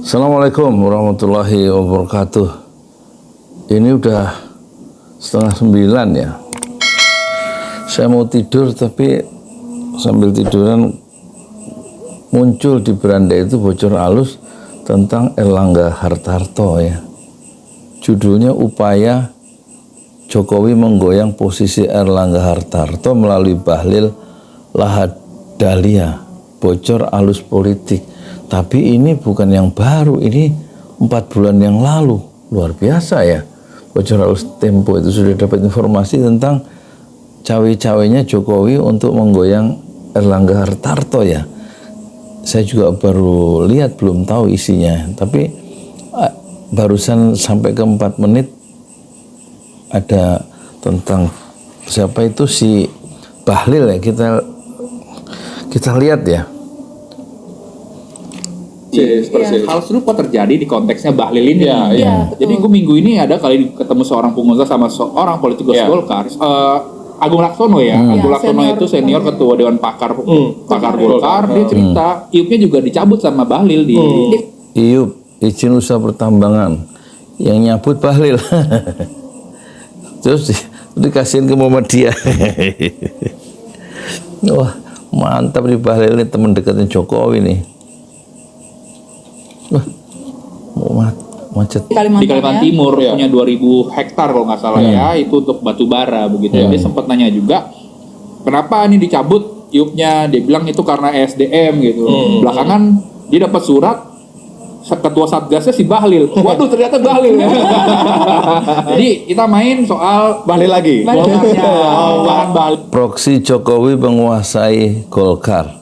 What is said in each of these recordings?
Assalamualaikum warahmatullahi wabarakatuh. Ini udah 8:30 ya. Saya mau tidur tapi sambil tiduran muncul di beranda itu bocor halus tentang Erlangga Hartarto ya. Judulnya upaya Jokowi menggoyang posisi Erlangga Hartarto melalui Bahlil Lahadalia. Bocor halus politik. Tapi ini bukan yang baru, ini 4 bulan yang lalu. Luar biasa ya. Bocor halus Tempo itu sudah dapat informasi tentang cawe-cawenya Jokowi untuk menggoyang Erlangga Hartarto ya. Saya juga baru lihat, belum tahu isinya. Tapi barusan sampai ke 4 menit ada tentang siapa itu si Bahlil ya. Kita lihat ya. Hal serupa terjadi di konteksnya Bahlil ini. Iya. Jadi gue minggu ini ada kali ketemu seorang pengusaha sama seorang politikus Golkar, Agung Laksono ya. Agung Laksono itu senior ketua Dewan Pakar Golkar. Dia cerita IUP-nya juga dicabut sama Bahlil di IUP, izin usaha pertambangan, yang nyabut Bahlil. Terus dikasihin ke Muhammadiyah. Wah, mantap di Bahlil ini, teman dekatnya Jokowi nih. Macet. Di Kalimantan Timur punya 2000 hektar kalau nggak salah ya, itu untuk batu bara begitu. Dia sempat nanya juga kenapa ini dicabut IUP-nya, dia bilang itu karena ESDM gitu. Belakangan dia dapat surat ketua Satgasnya si Bahlil. Waduh, ternyata Bahlil ya. Jadi kita main soal Bahlil lagi. Bahlil. Proksi Jokowi menguasai Golkar.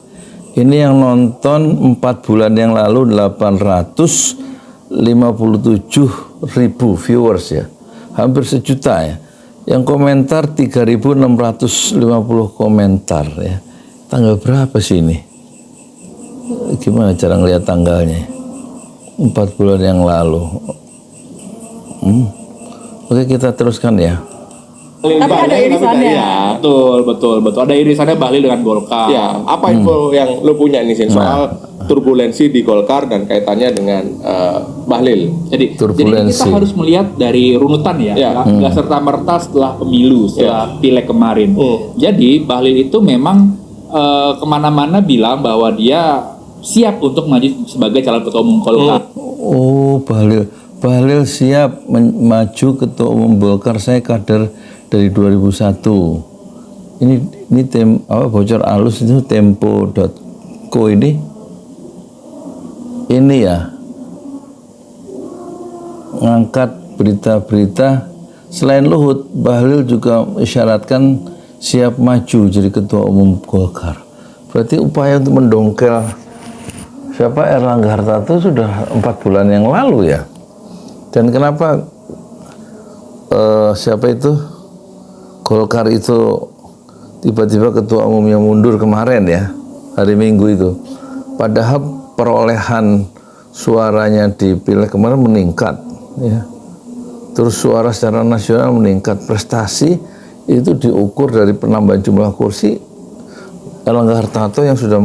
Ini yang nonton 4 bulan yang lalu 857.000 viewers ya. Hampir 1 juta ya. Yang komentar 3.650 komentar ya. Tanggal berapa sih ini? Gimana cara ngelihat tanggalnya? 4 bulan yang lalu. Oke, kita teruskan ya. Tapi ada irisannya. Ya, betul. Ada irisannya Bahlil dengan Golkar. Ya, apa info yang lo punya nih Sin soal turbulensi di Golkar dan kaitannya dengan Bahlil? Jadi kita harus melihat dari runutan ya. Nggak serta merta setelah pemilu, setelah pileg kemarin. Jadi Bahlil itu memang kemana-mana bilang bahwa dia siap untuk maju sebagai calon ketua umum Golkar. Oh, Bahlil siap maju ketua umum Golkar. Saya kader dari 2001. Ini bocor halus itu tempo.co ini ya, ngangkat berita-berita. Selain Luhut, Bahlil juga isyaratkan siap maju jadi ketua umum Golkar. Berarti upaya untuk mendongkel siapa Erlangga Hartarto sudah 4 bulan yang lalu ya. Dan kenapa siapa itu Golkar itu tiba-tiba ketua umumnya mundur kemarin ya, hari Minggu itu. Padahal perolehan suaranya di pileg kemarin meningkat ya. Terus suara secara nasional meningkat. Prestasi itu diukur dari penambahan jumlah kursi. Erlangga Hartarto yang sudah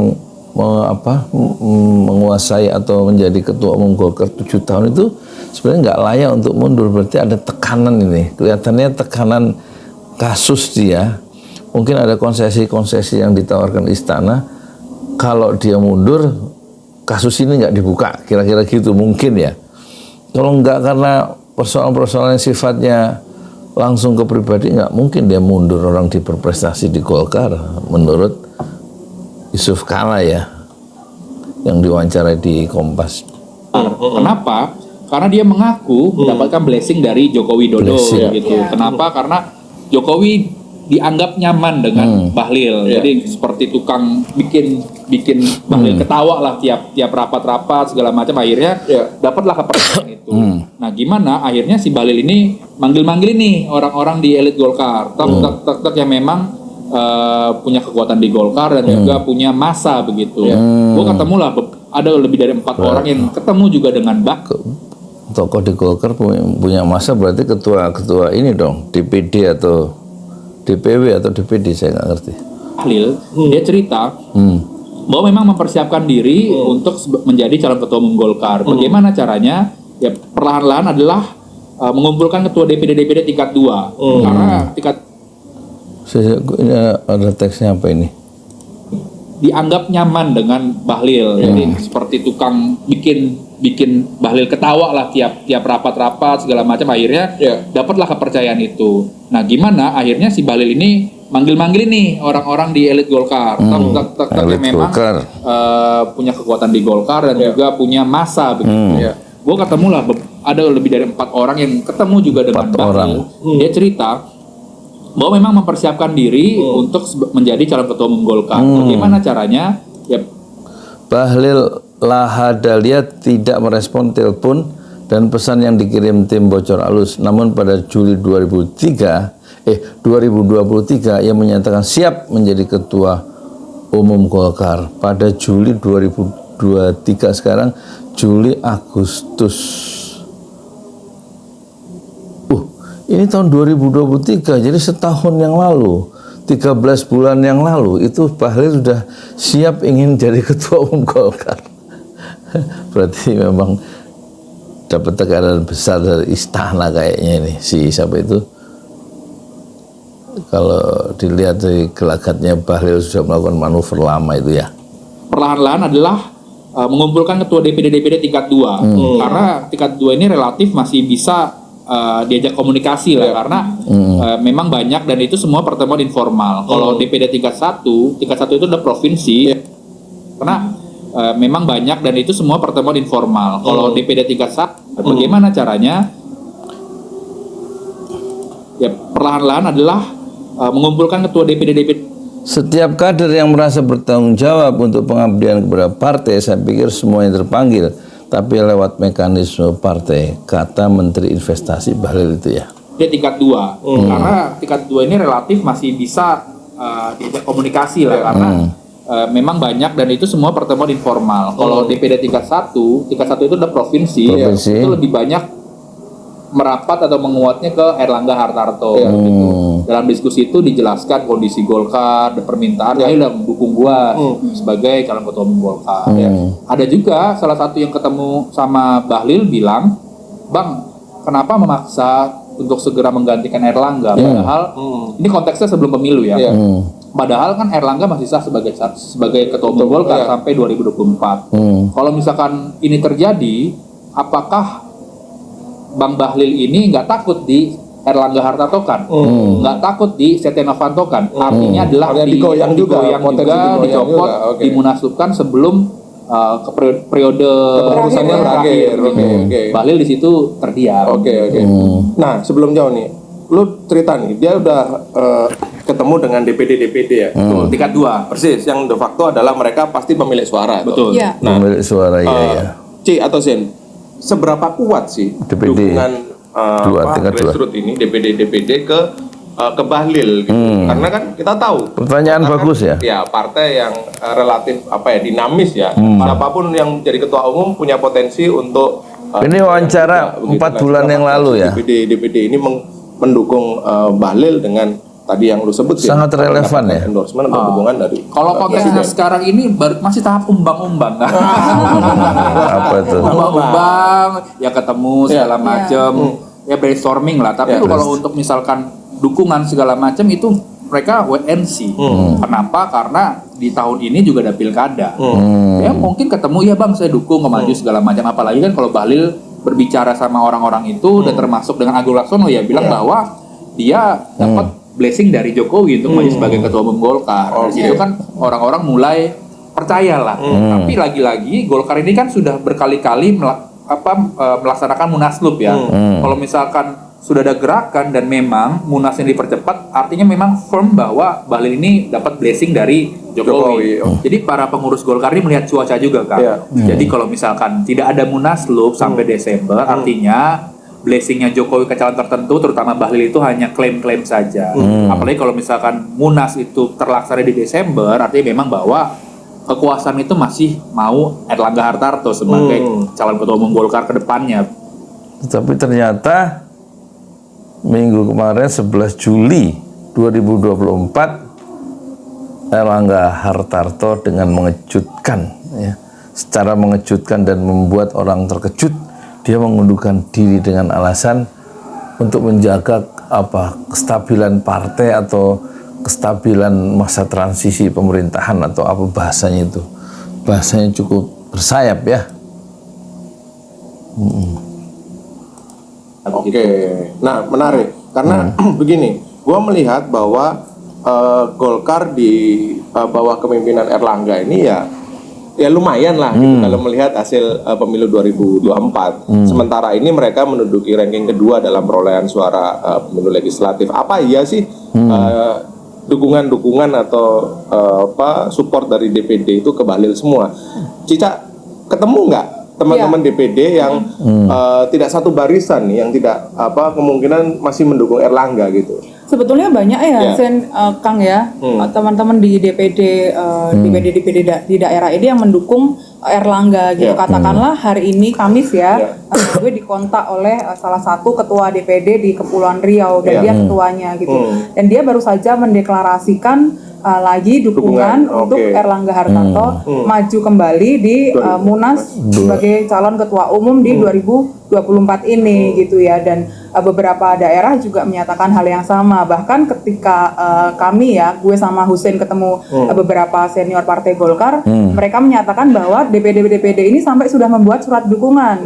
menguasai atau menjadi ketua umum Golkar 7 tahun itu sebenarnya nggak layak untuk mundur. Berarti ada tekanan ini. Kelihatannya tekanan kasus dia. Mungkin ada konsesi-konsesi yang ditawarkan istana. Kalau dia mundur, kasus ini nggak dibuka. Kira-kira gitu mungkin ya. Kalau nggak karena persoalan-persoalan yang sifatnya langsung ke pribadi, nggak mungkin dia mundur. Orang berprestasi di Golkar menurut Yusuf Kala ya, yang diwawancarai di Kompas. Kenapa? Karena dia mengaku mendapatkan blessing dari Joko Widodo gitu. Kenapa? Karena Jokowi dianggap nyaman dengan Bahlil. Jadi seperti tukang bikin Bahlil ketawa lah tiap rapat-rapat segala macam, akhirnya dapatlah kepercayaan itu. Nah, gimana akhirnya si Bahlil ini manggil-manggil nih orang-orang di elit Golkar. Tak yang memang punya kekuatan di Golkar dan juga punya massa begitu. Gue ketemu lah ada lebih dari 4 orang yang ketemu juga dengan tokoh di Golkar punya massa, berarti ketua ini dong, DPD atau DPW atau DPD, saya nggak ngerti. Bahlil dia cerita bahwa memang mempersiapkan diri untuk menjadi calon ketua umum Golkar. Bagaimana caranya? Ya perlahan-lahan adalah mengumpulkan ketua DPD tingkat 2. Karena tingkat Ini ada teksnya apa ini? dianggap nyaman dengan Bahlil. Jadi seperti tukang bikin Bahlil ketawa lah tiap rapat-rapat segala macam, akhirnya dapatlah kepercayaan itu. Nah, gimana akhirnya si Bahlil ini manggil-manggil nih orang-orang di elit Golkar, yang memang punya kekuatan di Golkar dan juga punya masa begitu. Gue ketemu lah ada lebih dari 4 orang yang ketemu juga dengan Bahlil. Dia cerita bahwa memang mempersiapkan diri untuk menjadi calon ketua umum Golkar. Bagaimana caranya? Ya Bahlil Lahadalia tidak merespon telepon dan pesan yang dikirim tim bocor alus. Namun pada Juli 2023 ia menyatakan siap menjadi ketua umum Golkar. Pada Juli 2023, sekarang Juli Agustus. Ini tahun 2023, jadi setahun yang lalu, 13 bulan yang lalu, itu Bahlil sudah siap ingin jadi ketua umum Golkar. Berarti memang dapat tekanan besar dari istana kayaknya ini, si siapa itu. Kalau dilihat dari gelagatnya, Bahlil sudah melakukan manuver lama itu ya. Perlahan-lahan adalah mengumpulkan ketua DPD tingkat 2. Karena tingkat 2 ini relatif masih bisa diajak komunikasi lah, karena memang banyak dan itu semua pertemuan informal. Kalau DPD tingkat 1 itu udah provinsi, karena memang banyak dan itu semua pertemuan informal. Kalau DPD tingkat 1, bagaimana caranya? Ya perlahan-lahan adalah mengumpulkan ketua DPD. Setiap kader yang merasa bertanggung jawab untuk pengabdian kepada partai, saya pikir semuanya terpanggil, tapi lewat mekanisme partai, kata Menteri Investasi Bahlil itu ya. Dia tingkat 2, karena tingkat 2 ini relatif masih bisa diajak komunikasi lah, karena memang banyak dan itu semua pertemuan informal. Kalau DPD tingkat 1 itu udah provinsi. Itu lebih banyak merapat atau menguatnya ke Erlangga Hartarto. Gitu. Dalam diskusi itu dijelaskan kondisi Golkar, ada permintaan, ayo udah dukung gua sebagai calon ketua umum Golkar. Ada juga salah satu yang ketemu sama Bahlil bilang, Bang, kenapa memaksa untuk segera menggantikan Erlangga? Padahal ini konteksnya sebelum pemilu ya. Padahal kan Erlangga masih sah sebagai ketua umum Golkar sampai 2024. Kalau misalkan ini terjadi, apakah Bang Bahlil ini nggak takut di Erlangga Hartarto kan, nggak takut di Setia Novanto kan, artinya adalah digoyang juga, dicopot, dimunaslupkan sebelum ke periode kepengurusannya berakhir. Bahlil di situ terdiam. Nah sebelum jauh nih, lu cerita nih, dia udah ketemu dengan DPD ya, tingkat 2, persis, yang de facto adalah mereka pasti pemilik suara. Betul. Nah, pemilik suara ya. C atau Zen, seberapa kuat sih dukungan grassroots ini DPD ke Bahlil gitu. Karena kan kita tahu pertanyaan bagus ya. Ya, partai yang relatif dinamis ya. Siapapun yang jadi ketua umum punya potensi untuk ini wawancara 4 bulan yang lalu ya. DPD ini mendukung Bahlil dengan tadi yang lu sebut sangat relevan ya. Endorsement atau dukungan dari. Kalau konteksnya sekarang ini masih tahap umbang-umbang. Apa itu? Umbang-umbang, ya ketemu segala macam, ya brainstorming lah. Tapi kalau untuk misalkan dukungan segala macam itu mereka wait and see. Kenapa? Karena di tahun ini juga ada pilkada. Ya mungkin ketemu ya Bang, saya dukung maju segala macam. Apalagi kan kalau Bahlil berbicara sama orang-orang itu dan termasuk dengan Agung Laksono ya bilang bahwa dia dapat blessing dari Jokowi untuk maju sebagai ketua umum Golkar. Dari situ kan orang-orang mulai percayalah. Tapi lagi-lagi Golkar ini kan sudah berkali-kali melaksanakan munaslup ya. Kalau misalkan sudah ada gerakan dan memang munas yang dipercepat, artinya memang firm bahwa Bahlil ini dapat blessing dari Jokowi. Jadi para pengurus Golkar ini melihat cuaca juga kan. Jadi kalau misalkan tidak ada munaslup sampai Desember, artinya blessingnya Jokowi ke calon tertentu, terutama Bahlil itu hanya klaim-klaim saja. Apalagi kalau misalkan Munas itu terlaksana di Desember, artinya memang bahwa kekuasaan itu masih mau Erlangga Hartarto sebagai calon ketua umum Golkar ke depannya. Tapi ternyata minggu kemarin 11 Juli 2024 Erlangga Hartarto dengan mengejutkan, ya, secara mengejutkan dan membuat orang terkejut. Dia mengundurkan diri dengan alasan untuk menjaga kestabilan partai atau kestabilan masa transisi pemerintahan atau apa bahasanya itu. Bahasanya cukup bersayap ya. Oke, nah menarik karena begini, gua melihat bahwa Golkar di bawah kepemimpinan Erlangga ini ya lumayan lah gitu, kalau melihat hasil pemilu 2024. Sementara ini mereka menduduki ranking kedua dalam perolehan suara pemilu legislatif. Apa iya sih dukungan atau support dari DPD itu ke Bahlil semua? Cica, ketemu nggak teman-teman DPD yang tidak satu barisan nih, yang tidak kemungkinan masih mendukung Erlangga gitu? Sebetulnya banyak ya, Kang ya, teman-teman di DPD di daerah ini yang mendukung Erlangga gitu. Katakanlah hari ini Kamis ya, gue dikontak oleh salah satu ketua DPD di Kepulauan Riau dan dia ketuanya gitu. Dan dia baru saja mendeklarasikan lagi dukungan untuk Erlangga Hartarto maju kembali di Munas sebagai calon ketua umum di 2024 ini gitu ya. Dan beberapa daerah juga menyatakan hal yang sama. Bahkan ketika kami ya, gue sama Husein ketemu beberapa senior partai Golkar, mereka menyatakan bahwa DPD ini sampai sudah membuat surat dukungan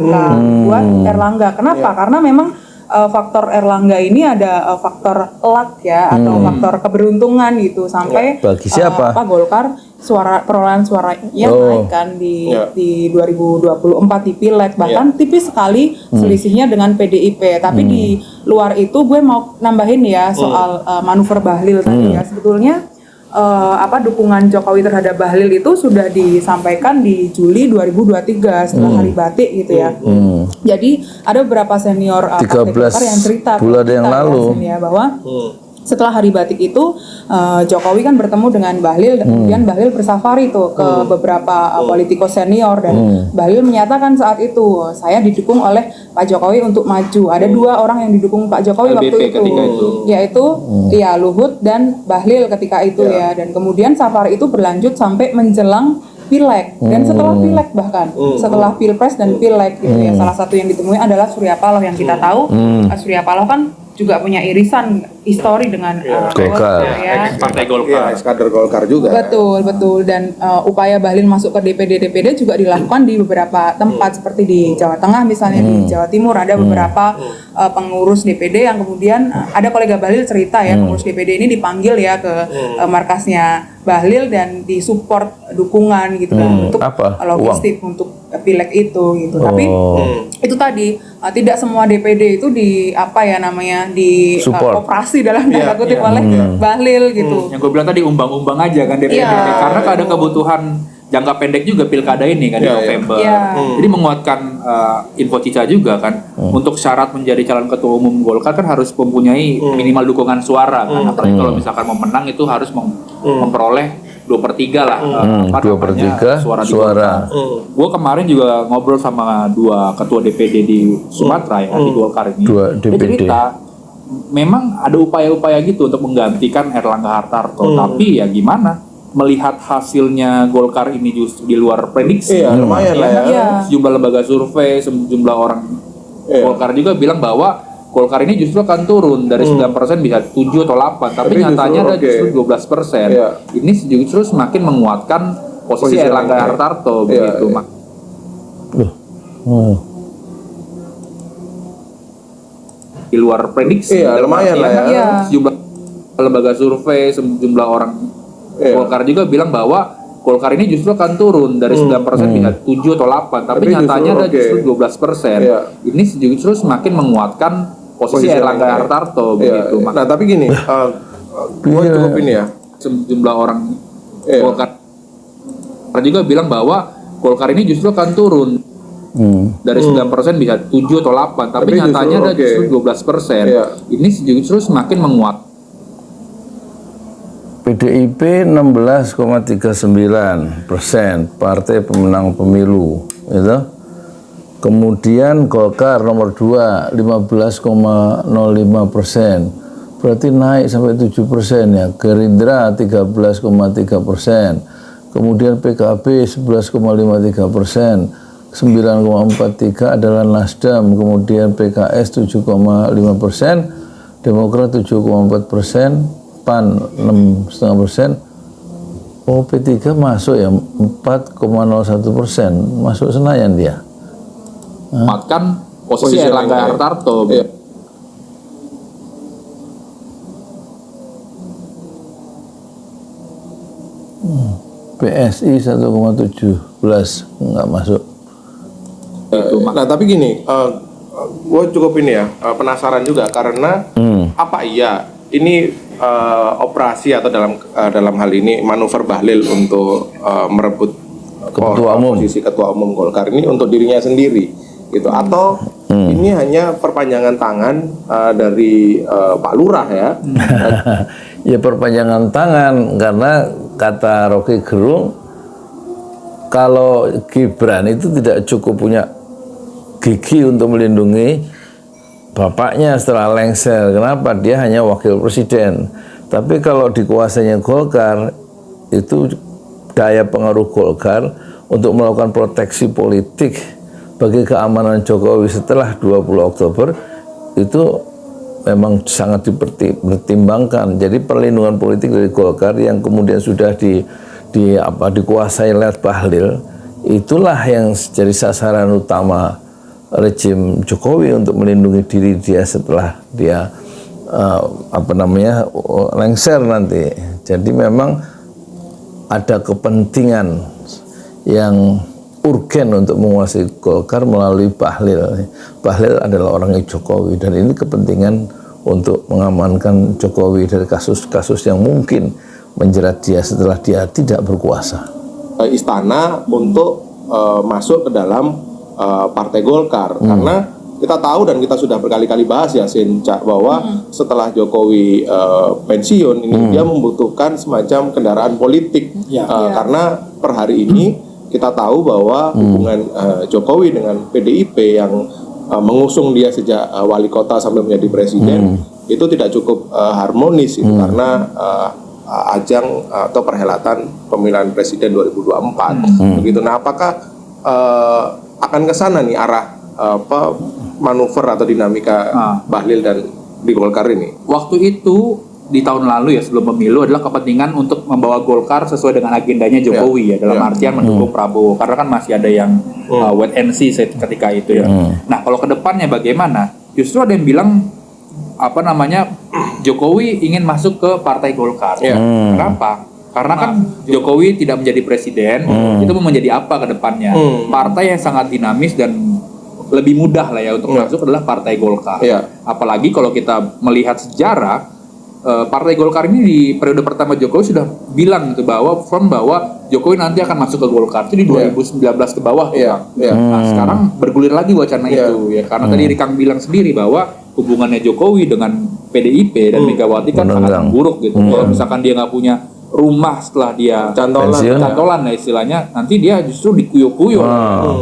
buat Erlangga. Kenapa? Karena memang faktor Erlangga ini ada faktor luck ya, atau faktor keberuntungan gitu, sampai bagi siapa? Golkar perolehan suaranya naik kan di 2024 di Pileg, bahkan tipis sekali selisihnya dengan PDIP. Tapi di luar itu gue mau nambahin ya soal manuver Bahlil tadi ya. Sebetulnya dukungan Jokowi terhadap Bahlil itu sudah disampaikan di Juli 2023 setelah Hari Batik gitu ya. Jadi ada beberapa senior partai Golkar yang cerita bulan yang lalu ya, bahwa setelah Hari Batik itu Jokowi kan bertemu dengan Bahlil, dan kemudian Bahlil bersafari tuh ke beberapa politikus senior, dan Bahlil menyatakan saat itu, saya didukung oleh Pak Jokowi untuk maju. Ada dua orang yang didukung Pak Jokowi waktu itu, yaitu Luhut dan Bahlil ketika itu ya. Dan kemudian safari itu berlanjut sampai menjelang Pileg, dan setelah Pileg bahkan setelah Pilpres dan Pileg gitu ya. Salah satu yang ditemui adalah Surya Paloh, yang kita tahu Surya Paloh kan juga punya irisan histori dengan Golkar ya. Partai Golkar, kader Golkar juga. Betul. Dan upaya Bahlil masuk ke DPD juga dilakukan di beberapa tempat, seperti di Jawa Tengah misalnya, di Jawa Timur ada beberapa pengurus DPD yang kemudian ada kolega Bahlil cerita ya, pengurus DPD ini dipanggil ya ke markasnya Bahlil dan disupport dukungan gitu kan, untuk logistik untuk Pileg itu gitu. Tapi itu tadi tidak semua DPD itu di operasi dalam tanda kutip oleh Bahlil gitu. Yang gue bilang tadi umbang-umbang aja kan DPD, karena ada kebutuhan jangka pendek juga pilkada ini kan di November. Jadi menguatkan info Cica juga kan, untuk syarat menjadi calon ketua umum Golkar kan harus mempunyai minimal dukungan suara kan. Apalagi kalau misalkan mau menang itu harus memperoleh 2/3 lah 2/3 suara. Gue kemarin juga ngobrol sama dua ketua DPD di Sumatera ya, di Golkar ini. Dia cerita memang ada upaya-upaya gitu untuk menggantikan Erlangga Hartarto, tapi ya gimana? Melihat hasilnya Golkar ini justru di luar prediksi. Lumayan lah ya. Sejumlah lembaga survei, sejumlah orang Golkar juga bilang bahwa Golkar ini justru akan turun dari 9% bisa 7 atau 8, tapi nyatanya ada justru 12%. Ini justru semakin menguatkan posisi Erlangga Hartarto begitu. Di luar prediksi. Lumayan lah ya. Sejumlah lembaga survei, sejumlah orang Golkar juga bilang bahwa Golkar ini justru akan turun dari 9% bisa 7 atau 8, tapi nyatanya ada justru 12%. Ini justru semakin menguatkan posisi Erlangga Hartarto begitu. Nah, tapi gini, gue cukup ini ya. Sejumlah orang Golkar juga bilang bahwa Golkar ini justru akan turun dari 9% bisa 7 atau 8, tapi nyatanya ada justru 12%. Ini justru semakin menguat. PDIP 16,39%, partai pemenang pemilu, itu. Kemudian Golkar nomor 2 15,05%, berarti naik sampai 7% ya. Gerindra 13,3%, kemudian PKB 11,53%, 9,43 adalah Nasdem, kemudian PKS 7,5%, Demokrat 7,4%, PAN 6,5%. Oh, P3 masuk ya 4,01%, masuk Senayan dia. Makan posisi Erlangga Hartarto. Iya. PSI 1,17 nggak masuk. Nah tapi gini, gue cukup ini ya penasaran juga karena apa iya ini operasi atau dalam hal ini manuver Bahlil untuk merebut posisi ketua umum Golkar ini untuk dirinya sendiri gitu, atau ini hanya perpanjangan tangan dari Pak Lurah ya? Ya perpanjangan tangan, karena kata Rocky Gerung, kalau Gibran itu tidak cukup punya gigi untuk melindungi bapaknya setelah lengser. Kenapa? Dia hanya wakil presiden. Tapi kalau dikuasainya Golkar, itu daya pengaruh Golkar untuk melakukan proteksi politik bagi keamanan Jokowi setelah 20 Oktober itu memang sangat dipertimbangkan. Jadi perlindungan politik dari Golkar yang kemudian sudah dikuasai lewat Bahlil, itulah yang jadi sasaran utama rejim Jokowi untuk melindungi diri dia setelah dia lengser nanti. Jadi memang ada kepentingan yang urgen untuk menguasai Golkar melalui Bahlil. Bahlil adalah orangnya Jokowi, dan ini kepentingan untuk mengamankan Jokowi dari kasus-kasus yang mungkin menjerat dia setelah dia tidak berkuasa. Istana untuk masuk ke dalam Partai Golkar, karena kita tahu dan kita sudah berkali-kali bahas ya Sin, bahwa setelah Jokowi pensiun ini dia membutuhkan semacam kendaraan politik karena per hari ini kita tahu bahwa hubungan Jokowi dengan PDIP yang mengusung dia sejak wali kota sampai menjadi presiden itu tidak cukup harmonis itu karena ajang atau perhelatan pemilihan presiden 2024 begitu. Nah, apakah akan ke sana nih arah manuver atau dinamika Bahlil dan di Golkar ini? Waktu itu Di tahun lalu ya, sebelum pemilu, adalah kepentingan untuk membawa Golkar sesuai dengan agendanya Jokowi ya, dalam artian mendukung Prabowo, karena kan masih ada yang wait and see ketika itu ya. Nah, kalau ke depannya bagaimana? Justru ada yang bilang Jokowi ingin masuk ke Partai Golkar. Kenapa? Karena kan Jokowi tidak menjadi presiden, itu mau menjadi apa ke depannya? Partai yang sangat dinamis dan lebih mudah lah ya untuk masuk adalah Partai Golkar. Apalagi kalau kita melihat sejarah, Partai Golkar ini di periode pertama Jokowi sudah bilang gitu bahwa Jokowi nanti akan masuk ke Golkar itu di 2019 ke bawah tuh, Nah, sekarang bergulir lagi wacana itu ya, karena tadi Rikang bilang sendiri bahwa hubungannya Jokowi dengan PDIP dan Megawati kan sangat buruk gitu. Kalau misalkan dia nggak punya rumah setelah dia cantolan ya istilahnya, nanti dia justru dikuyuk-kuyuk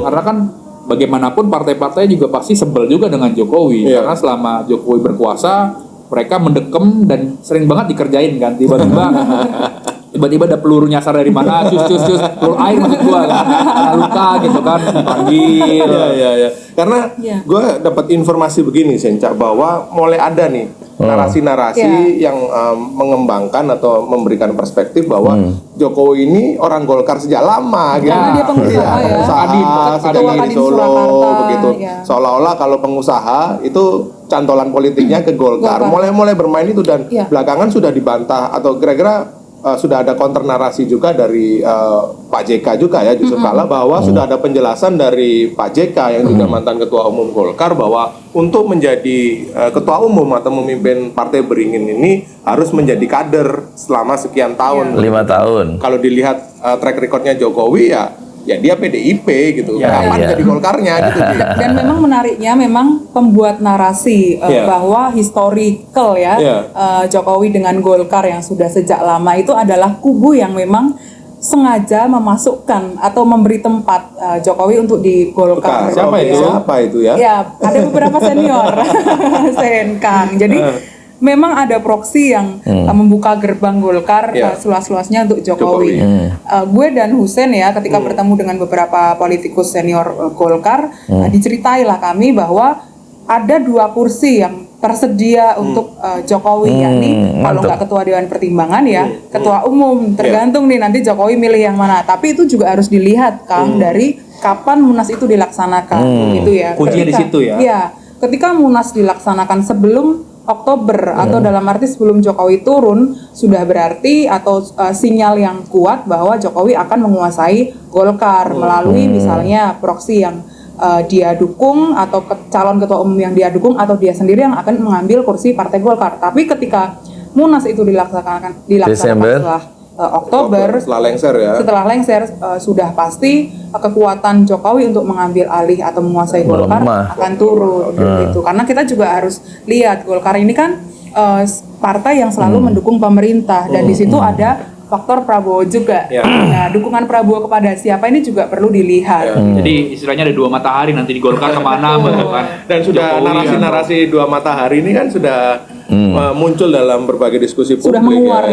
karena kan bagaimanapun partai-partai juga pasti sebel juga dengan Jokowi karena selama Jokowi berkuasa mereka mendekem dan sering banget dikerjain kan, tiba-tiba ada peluru nyasar dari mana, cus peluru air maksud gua kan, luka gitu kan, panggil. Karena gue dapat informasi begini Senca, bahwa mulai ada nih narasi-narasi yang mengembangkan atau memberikan perspektif bahwa Jokowi ini orang Golkar sejak lama gitu. Karena dia pengusaha sejak dari Solo begitu. Seolah-olah kalau pengusaha itu cantolan politiknya ke Golkar. Mulai bermain itu dan belakangan sudah dibantah atau kira-kira sudah ada counter narasi juga dari Pak JK juga ya, Yusuf Kala, bahwa sudah ada penjelasan dari Pak JK yang juga mantan ketua umum Golkar bahwa untuk menjadi ketua umum atau memimpin partai beringin ini harus menjadi kader selama sekian tahun. 5 tahun. Kalau dilihat track recordnya Jokowi ya dia PDIP gitu, kapan jadi Golkarnya gitu. Dan memang menariknya memang pembuat narasi bahwa historical Jokowi dengan Golkar yang sudah sejak lama itu adalah kubu yang memang sengaja memasukkan atau memberi tempat Jokowi untuk di Golkar. Siapa itu ya? Ya, ada beberapa senior Senkang. Jadi memang ada proksi yang membuka gerbang Golkar seluas-luasnya untuk Jokowi. Gue dan Husein ya ketika bertemu dengan beberapa politikus senior Golkar, diceritailah kami bahwa ada 2 kursi yang tersedia untuk Jokowi, yakni kalau nggak ketua Dewan Pertimbangan ya ketua umum, tergantung nih nanti Jokowi milih yang mana. Tapi itu juga harus dilihat Kang dari kapan Munas itu dilaksanakan, gitu ya. Kuncinya di situ ya. Iya, ketika Munas dilaksanakan sebelum Oktober atau dalam arti sebelum Jokowi turun, sudah berarti atau sinyal yang kuat bahwa Jokowi akan menguasai Golkar melalui misalnya proksi yang dia dukung atau calon ketua umum yang dia dukung atau dia sendiri yang akan mengambil kursi Partai Golkar. Tapi ketika Munas itu dilaksanakan setelah Oktober setelah lengser sudah pasti kekuatan Jokowi untuk mengambil alih atau menguasai Golkar akan turun gitu. Karena kita juga harus lihat Golkar ini kan partai yang selalu mendukung pemerintah dan di situ ada faktor Prabowo juga. Nah, dukungan Prabowo kepada siapa ini juga perlu dilihat. Jadi istilahnya ada 2 matahari nanti di Golkar kemana kan. Dan sudah narasi-narasi 2 matahari ini kan sudah muncul dalam berbagai diskusi publik. Sudah menguar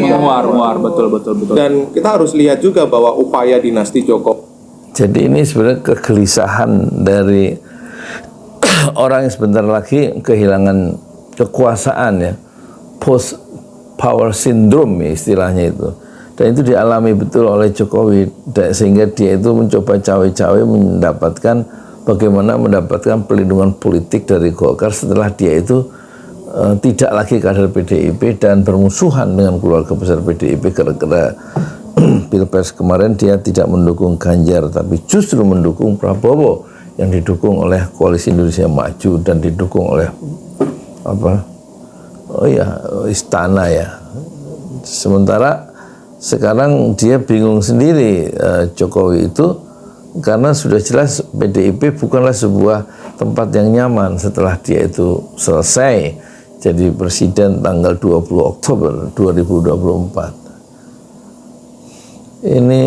menguar betul. Dan kita harus lihat juga bahwa upaya dinasti Jokowi. Jadi ini sebenarnya kegelisahan dari orang yang sebentar lagi kehilangan kekuasaan ya, post power syndrome ya, istilahnya itu. Dan itu dialami betul oleh Jokowi, sehingga dia itu mencoba cawe-cawe mendapatkan pelindungan politik dari Golkar setelah dia itu tidak lagi kader PDIP dan bermusuhan dengan keluarga besar PDIP gara-gara Pilpres kemarin dia tidak mendukung Ganjar tapi justru mendukung Prabowo yang didukung oleh Koalisi Indonesia Maju dan didukung oleh istana ya. Sementara sekarang dia bingung sendiri Jokowi itu karena sudah jelas PDIP bukanlah sebuah tempat yang nyaman setelah dia itu selesai jadi presiden tanggal 20 Oktober 2024. Ini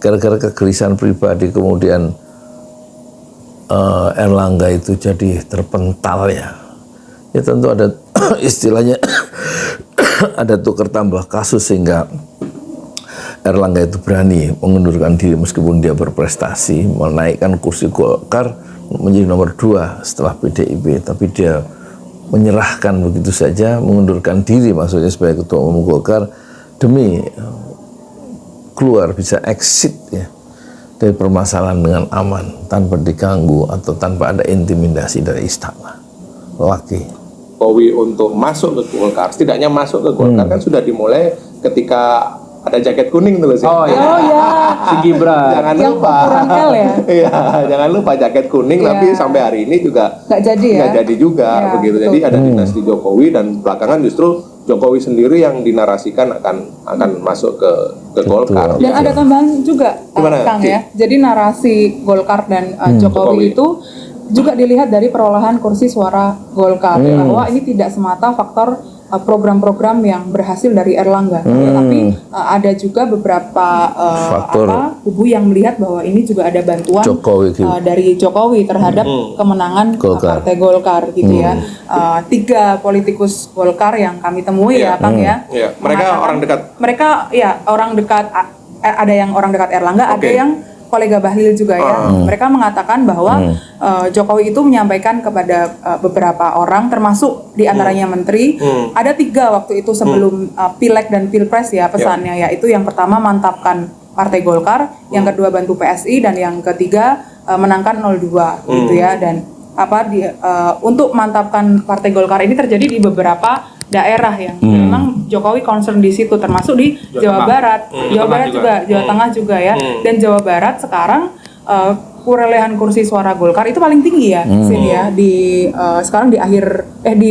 gara-gara kegelisahan pribadi kemudian Erlangga itu jadi terpental ya. Ya tentu ada istilahnya ada tukar tambah kasus sehingga Erlangga itu berani mengundurkan diri meskipun dia berprestasi menaikkan kursi Golkar menjadi nomor 2 setelah PDIP, tapi dia menyerahkan begitu saja, mengundurkan diri maksudnya sebagai ketua umum Golkar demi keluar bisa exit ya dari permasalahan dengan aman tanpa diganggu atau tanpa ada intimidasi dari istana. Jokowi untuk masuk ke Golkar, setidaknya masuk ke Golkar kan sudah dimulai ketika ada jaket kuning tuh sih. Oh ya, si Gibran. Jangan lupa. Iya, jangan lupa jaket kuning tapi sampai hari ini juga nggak jadi juga begitu. Betul. Jadi ada dinasti Jokowi dan belakangan justru Jokowi sendiri yang dinarasikan akan masuk ke Golkar. Dan ada tambahan juga Kang ya. Jadi narasi Golkar dan Jokowi itu juga dilihat dari perolehan kursi suara Golkar, bahwa ini tidak semata faktor program-program yang berhasil dari Erlangga, tapi ada juga beberapa kubu yang melihat bahwa ini juga ada bantuan dari Jokowi terhadap kemenangan Partai Golkar gitu ya. 3 politikus Golkar yang kami temui ya Kang ya. Mereka orang dekat. Mereka ya orang dekat, ada yang orang dekat Erlangga, ada yang kolega Bahlil juga ya. Mereka mengatakan bahwa Jokowi itu menyampaikan kepada beberapa orang termasuk diantaranya menteri. Ada 3 waktu itu sebelum Pileg dan Pilpres ya pesannya, yaitu yang pertama mantapkan Partai Golkar, yang kedua bantu PSI, dan yang ketiga menangkan 02 gitu ya. Dan untuk mantapkan Partai Golkar ini terjadi di beberapa daerah yang memang Jokowi concern di situ, termasuk di Jawa Barat, Jawa Barat juga, Jawa Tengah juga ya. Dan Jawa Barat sekarang perolehan kursi suara Golkar itu paling tinggi ya, sini ya di sekarang di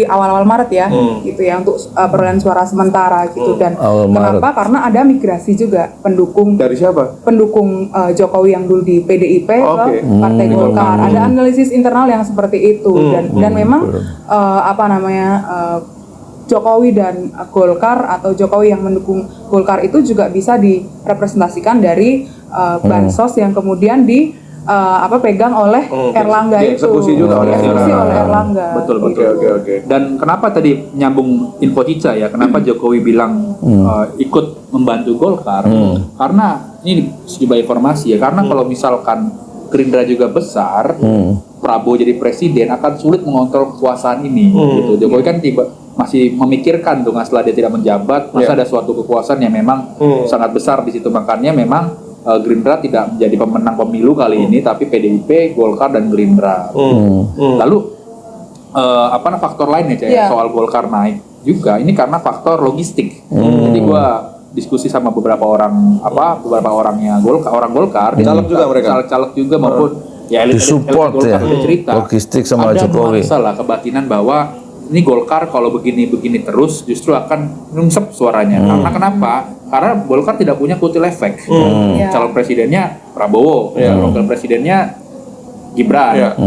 awal-awal Maret ya, gitu ya, untuk perolehan suara sementara gitu. Dan kenapa? Karena ada migrasi juga pendukung dari siapa? Pendukung Jokowi yang dulu di PDIP ke Partai Golkar. Ada analisis internal yang seperti itu dan memang Jokowi dan Golkar atau Jokowi yang mendukung Golkar itu juga bisa direpresentasikan dari bansos yang kemudian pegang oleh Erlangga itu. Dieksekusi juga oleh Erlangga. Betul. Oke. Dan kenapa tadi nyambung info Cica ya? Kenapa Jokowi bilang ikut membantu Golkar? Karena ini sejumlah informasi ya. Karena kalau misalkan Gerindra juga besar, Prabowo jadi presiden akan sulit mengontrol kekuasaan ini. Gitu. Jokowi kan masih memikirkan tuh setelah dia tidak menjabat, masa ada suatu kekuasaan yang memang sangat besar di situ. Makanya memang Gerindra tidak menjadi pemenang pemilu kali ini, tapi PDIP, Golkar dan Gerindra. Lalu faktor lainnya soal Golkar naik juga ini karena faktor logistik. Jadi gua diskusi sama beberapa orangnya orang Golkar, caleg juga mereka, caleg juga maupun elit support Golkar udah cerita logistik sama ada Jokowi. nuansa lah kebatinan bahwa ini Golkar kalau begini terus justru akan nungsep suaranya. Karena kenapa? Karena Golkar tidak punya kutil efek. Calon presidennya Prabowo, calon wakil presidennya Gibran.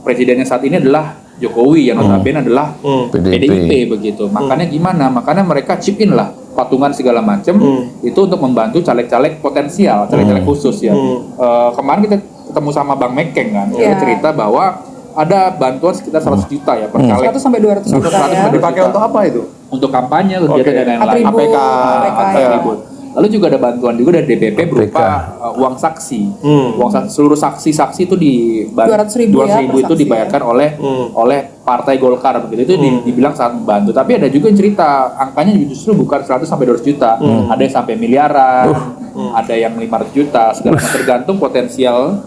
Presidennya saat ini adalah Jokowi yang notabene adalah PDIP begitu. Makanya gimana? Makanya mereka chip in lah patungan segala macam itu untuk membantu caleg-caleg potensial, caleg-caleg khusus ya. Kemarin kita ketemu sama Bang Mekeng kan, dia cerita bahwa ada bantuan sekitar 100 juta ya per caleg. 100 sampai 200 juta ya. Dipakai untuk apa itu? Untuk kampanye, kegiatan dan lain-lain. APK. Atribut. Lalu juga ada bantuan juga dari DPP berupa uang saksi. Uang saksi, seluruh saksi-saksi itu 200.000 itu dibayarkan oleh Partai Golkar begitu. Itu dibilang sangat membantu. Tapi ada juga yang cerita angkanya justru bukan 100 sampai 200 juta. Ada yang sampai miliaran, ada yang 500 juta, segala macam tergantung potensial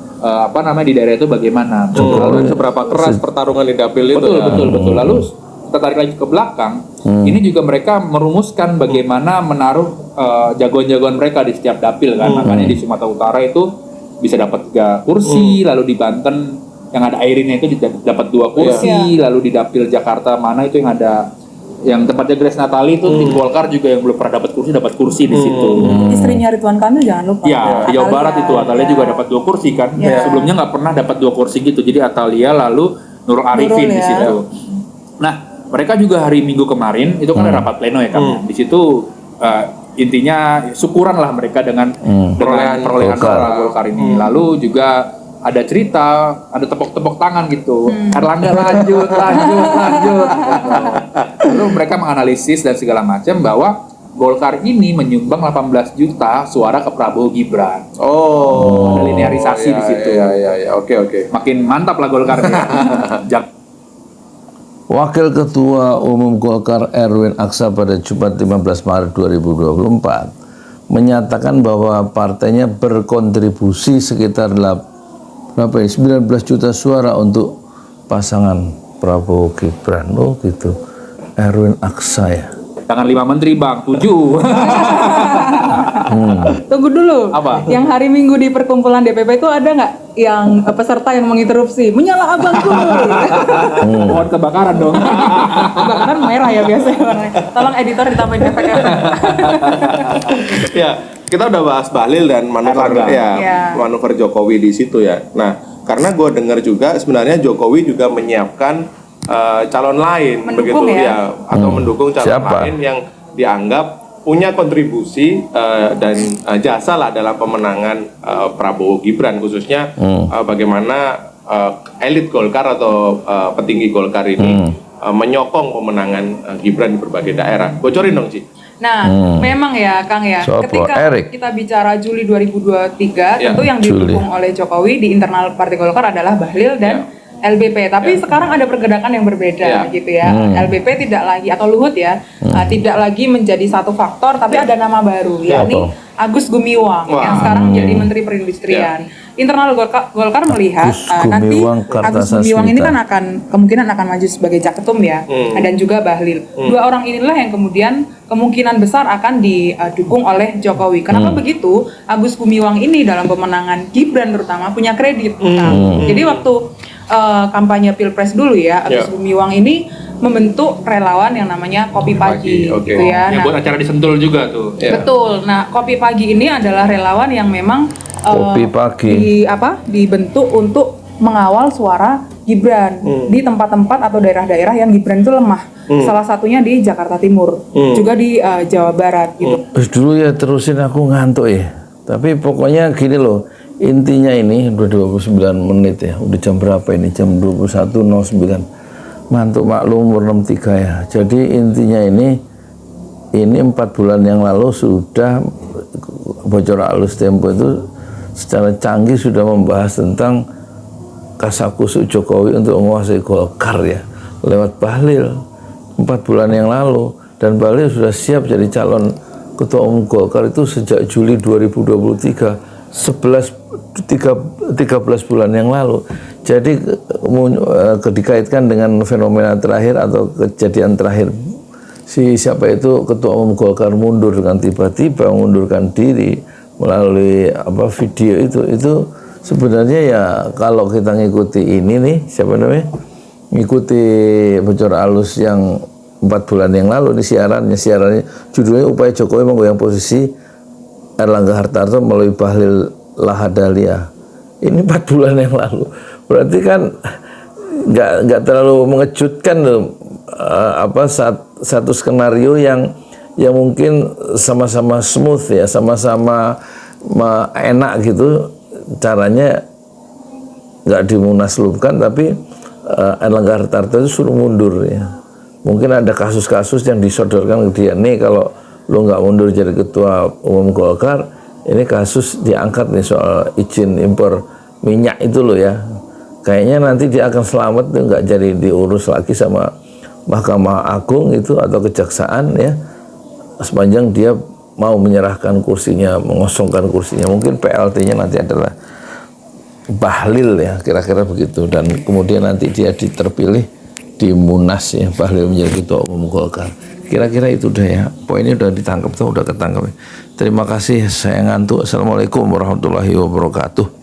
di daerah itu bagaimana. Lalu seberapa keras pertarungan di dapil itu. Betul. Lalu kita tarik lagi ke belakang, ini juga mereka merumuskan bagaimana menaruh jagoan-jagoan mereka di setiap dapil kan. Makanya di Sumatera Utara itu bisa dapat 3 kursi, lalu di Banten yang ada Airinnya itu dapat 2 kursi, lalu di dapil Jakarta mana itu yang ada yang tempatnya Grace Natali itu tim Golkar juga yang belum pernah dapat kursi di situ. Istrinya Ridwan Kamil jangan lupa. Ya, di Jawa Barat itu Atalia juga dapat 2 kursi kan. Sebelumnya nggak pernah dapat 2 kursi gitu. Jadi Atalia lalu Nurul Arifin di situ. Nah, mereka juga hari Minggu kemarin itu kan ada rapat pleno ya kan. Di situ intinya syukuran lah mereka dengan perolehan suara Golkar ini. Lalu juga ada cerita, ada tepuk-tepuk tangan gitu. Erlangga lanjut. Lalu mereka menganalisis dan segala macam bahwa Golkar ini menyumbang 18 juta suara ke Prabowo Gibran. Ada linearisasi di situ. Oke. Makin mantap lah Golkar. Wakil Ketua Umum Golkar Erwin Aksa pada Jumat 15 Maret 2024 menyatakan bahwa partainya berkontribusi sekitar 19 juta suara untuk pasangan Prabowo Gibran. Gitu. Erwin Aksa ya. Jangan 5 menteri bang, 7. Tunggu dulu. Apa? Yang hari Minggu di perkumpulan DPP itu ada nggak yang peserta yang menginterupsi? Menyala abangku. Pohon kebakaran dong. Kebakaran merah ya biasanya warnanya. Tolong editor ditambahin efek-efek. Ya, kita udah bahas Bahlil dan manuver manuver Jokowi di situ ya. Nah, karena gue dengar juga sebenarnya Jokowi juga menyiapkan calon lain mendukung begitu ya, atau mendukung calon Siapa? lain yang dianggap punya kontribusi dan jasa lah dalam pemenangan Prabowo Gibran, khususnya bagaimana elit Golkar atau petinggi Golkar ini menyokong pemenangan Gibran di berbagai daerah. Bocorin dong Ci. Nah, memang ya Kang ya, ketika kita bicara Juli 2023, tentu yang didukung oleh Jokowi di internal Partai Golkar adalah Bahlil dan LBP, tapi sekarang ada pergerakan yang berbeda gitu ya. LBP tidak lagi atau Luhut ya, tidak lagi menjadi satu faktor, tapi ada nama baru, yakni Agus Gumiwang yang sekarang menjadi Menteri Perindustrian. Internal Golkar melihat nanti Agus Gumiwang ini kan kemungkinan akan maju sebagai Jakketum ya, dan juga Bahlil. 2 orang inilah yang kemudian kemungkinan besar akan didukung oleh Jokowi. Kenapa begitu? Agus Gumiwang ini dalam pemenangan Gibran terutama punya kredit. Jadi waktu kampanye Pilpres dulu ya, Agus Gumiwang ini membentuk relawan yang namanya Kopi Pagi gitu ya. Yang buat acara di Sentul juga tuh. Betul. Nah, Kopi Pagi ini adalah relawan yang memang Kopi Pagi dibentuk untuk mengawal suara Gibran di tempat-tempat atau daerah-daerah yang Gibran itu lemah. Salah satunya di Jakarta Timur, juga di Jawa Barat gitu. Terus dulu ya terusin, aku ngantuk ya. Tapi pokoknya gini loh, intinya ini udah 29 menit ya, udah jam berapa ini, jam 21.09, mantuk maklum umur 63 ya. Jadi intinya ini 4 bulan yang lalu sudah bocor halus Tempo itu secara canggih sudah membahas tentang kasakusuk Jokowi untuk menguasai Golkar ya, lewat Bahlil 4 bulan yang lalu, dan Bahlil sudah siap jadi calon ketua umum Golkar itu sejak Juli 2023, 13 bulan yang lalu. Jadi dikaitkan dengan fenomena terakhir atau kejadian terakhir, siapa itu ketua umum Golkar mundur dengan tiba-tiba mengundurkan diri melalui video itu sebenarnya ya, kalau kita ngikuti ini nih, siapa namanya, ngikuti bocor halus yang 4 bulan yang lalu nih, siarannya judulnya upaya Jokowi menggoyang posisi Erlangga Hartarto melalui Bahlil Lahadalia. Ini 4 bulan yang lalu, berarti kan nggak terlalu mengejutkan loh, satu skenario yang mungkin sama-sama smooth ya, sama-sama enak gitu caranya, nggak dimunaslupkan, tapi Erlangga Hartarto itu suruh mundur ya. Mungkin ada kasus-kasus yang disodorkan ke dia, nih kalau lu nggak mundur jadi ketua umum Golkar, ini kasus diangkat nih soal izin impor minyak itu loh ya. Kayaknya nanti dia akan selamat tuh, nggak jadi diurus lagi sama Mahkamah Agung itu atau Kejaksaan ya, sepanjang dia mau menyerahkan kursinya, mengosongkan kursinya. Mungkin PLT-nya nanti adalah Bahlil ya, kira-kira begitu, dan kemudian nanti dia terpilih di Munas ya, Bahlil menjadi ketua umum Golkar. Kira-kira itu udah ya, poinnya udah ditangkap tuh, udah ketangkap. Terima kasih, saya ngantuk. Assalamualaikum warahmatullahi wabarakatuh.